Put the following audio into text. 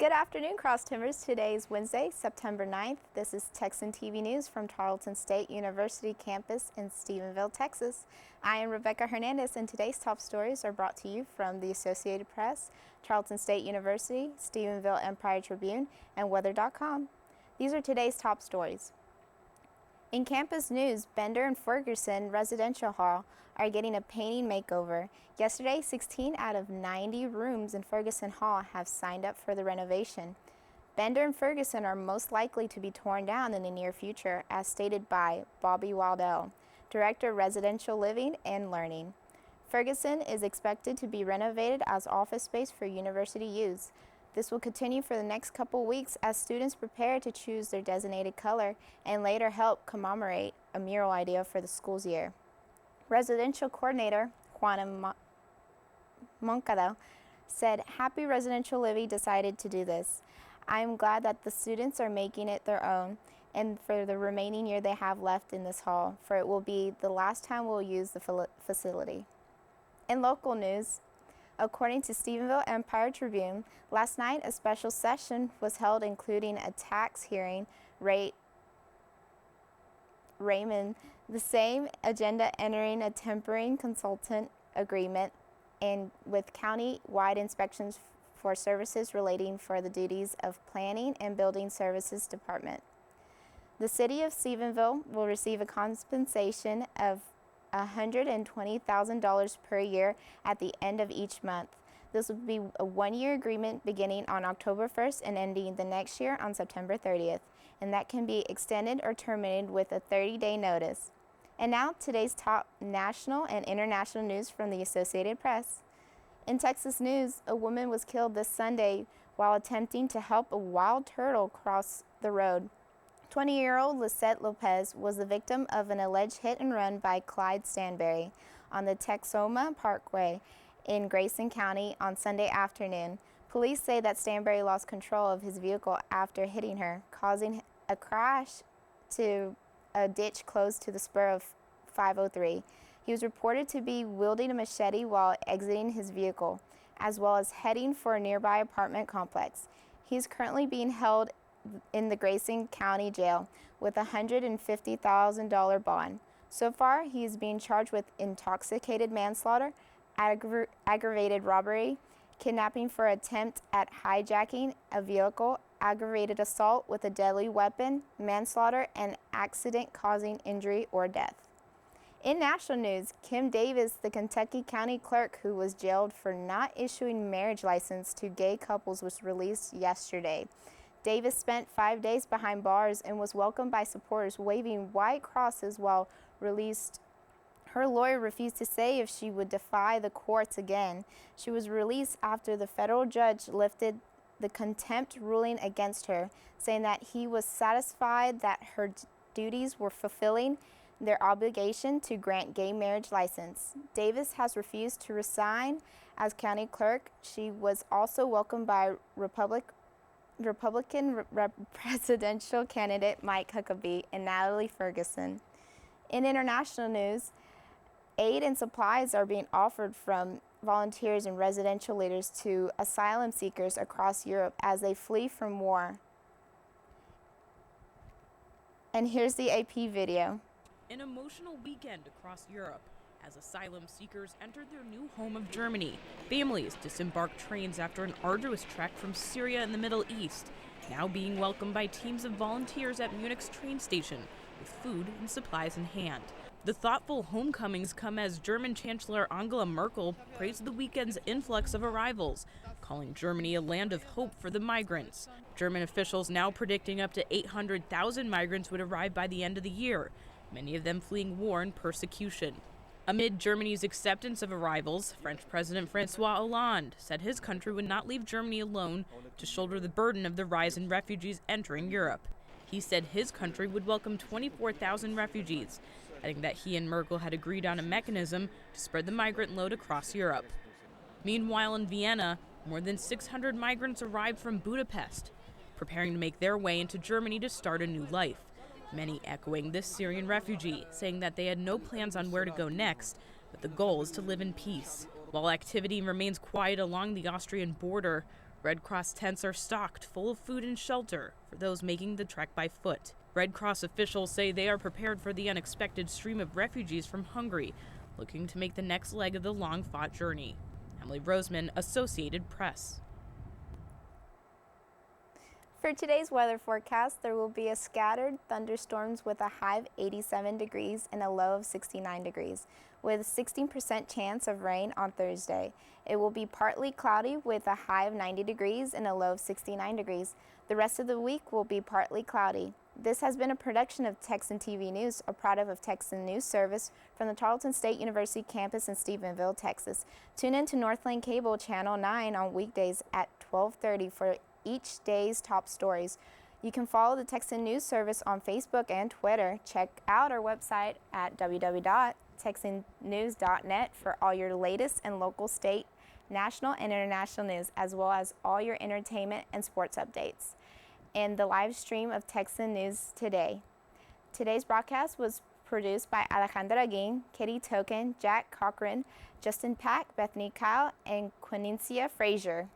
Good afternoon, Cross Timbers. Today is Wednesday, September 9th. This is Texan TV News from Tarleton State University campus in Stephenville, Texas. I am Rebecca Hernandez, and today's top stories are brought to you from the Associated Press, Tarleton State University, Stephenville Empire-Tribune, and Weather.com. These are today's top stories. In campus news, Bender and Fergusons Residential Hall are getting a painting makeover. Yesterday, 16 out of 90 rooms in Fergusons Hall have signed up for the renovation. Bender and Fergusons are most likely to be torn down in the near future, as stated by Bobby Waddell, Director of Residential Living and Learning. Fergusons is expected to be renovated as office space for university use. This will continue for the next couple weeks as students prepare to choose their designated color and later help commemorate a mural idea for the school's year. Residential Coordinator Juana Moncada said, "Happy Residential Living decided to do this. I am glad that the students are making it their own and for the remaining year they have left in this hall, for it will be the last time we'll use the facility." In local news, according to Stephenville Empire-Tribune, last night a special session was held including a tax hearing, Raymond, the same agenda entering a temporary consultant agreement and with county-wide inspections for services relating for the duties of Planning and Building Services Department. The city of Stephenville will receive a compensation of $120,000 per year at the end of each month. This will be a one-year agreement beginning on October 1st and ending the next year on September 30th, and that can be extended or terminated with a 30-day notice. And now today's top national and international news from the Associated Press. In Texas news, a woman was killed this Sunday while attempting to help a wild turtle cross the road. 20-year-old Lisette Lopez was the victim of an alleged hit-and-run by Clyde Stanberry on the Texoma Parkway in Grayson County on Sunday afternoon. Police say that Stanberry lost control of his vehicle after hitting her, causing a crash to a ditch close to the spur of 503. He was reported to be wielding a machete while exiting his vehicle, as well as heading for a nearby apartment complex. He is currently being held in the Grayson County Jail with a $150,000 bond. So far, he is being charged with intoxicated manslaughter, aggravated robbery, kidnapping for attempt at hijacking a vehicle, aggravated assault with a deadly weapon, manslaughter, and accident causing injury or death. In national news, Kim Davis, the Kentucky County Clerk who was jailed for not issuing marriage license to gay couples, was released yesterday. Davis spent 5 days behind bars and was welcomed by supporters waving white crosses while released. Her lawyer refused to say if she would defy the courts again. She was released after the federal judge lifted the contempt ruling against her, saying that he was satisfied that her duties were fulfilling their obligation to grant gay marriage license. Davis has refused to resign as county clerk. She was also welcomed by Republican presidential candidate Mike Huckabee and Natalie Ferguson. In international news, aid and supplies are being offered from volunteers and residential leaders to asylum seekers across Europe as they flee from war. And here's the AP video. An emotional weekend across Europe as asylum seekers entered their new home of Germany. Families disembarked trains after an arduous trek from Syria and the Middle East, now being welcomed by teams of volunteers at Munich's train station with food and supplies in hand. The thoughtful homecomings come as German Chancellor Angela Merkel praised the weekend's influx of arrivals, calling Germany a land of hope for the migrants. German officials now predicting up to 800,000 migrants would arrive by the end of the year, many of them fleeing war and persecution. Amid Germany's acceptance of arrivals, French President François Hollande said his country would not leave Germany alone to shoulder the burden of the rise in refugees entering Europe. He said his country would welcome 24,000 refugees, adding that he and Merkel had agreed on a mechanism to spread the migrant load across Europe. Meanwhile, in Vienna, more than 600 migrants arrived from Budapest, preparing to make their way into Germany to start a new life. Many echoing this Syrian refugee, saying that they had no plans on where to go next, but the goal is to live in peace. While activity remains quiet along the Austrian border, Red Cross tents are stocked full of food and shelter for those making the trek by foot. Red Cross officials say they are prepared for the unexpected stream of refugees from Hungary looking to make the next leg of the long-fought journey. Emily Roseman, Associated Press. For today's weather forecast, there will be a scattered thunderstorms with a high of 87 degrees and a low of 69 degrees, with a 16% chance of rain on Thursday. It will be partly cloudy with a high of 90 degrees and a low of 69 degrees. The rest of the week will be partly cloudy. This has been a production of Texan TV News, a product of Texan News Service from the Tarleton State University campus in Stephenville, Texas. Tune in to Northland Cable Channel 9 on weekdays at 12:30 for each day's top stories. You can follow the Texan News Service on Facebook and Twitter. Check out our website at www.texannews.net for all your latest and local, state, national, and international news, as well as all your entertainment and sports updates, and the live stream of Texan News Today. Today's broadcast was produced by Alejandra Aguin, Katie Token, Jack Cochran, Justin Pack, Bethany Kyle, and Quinincia Frazier.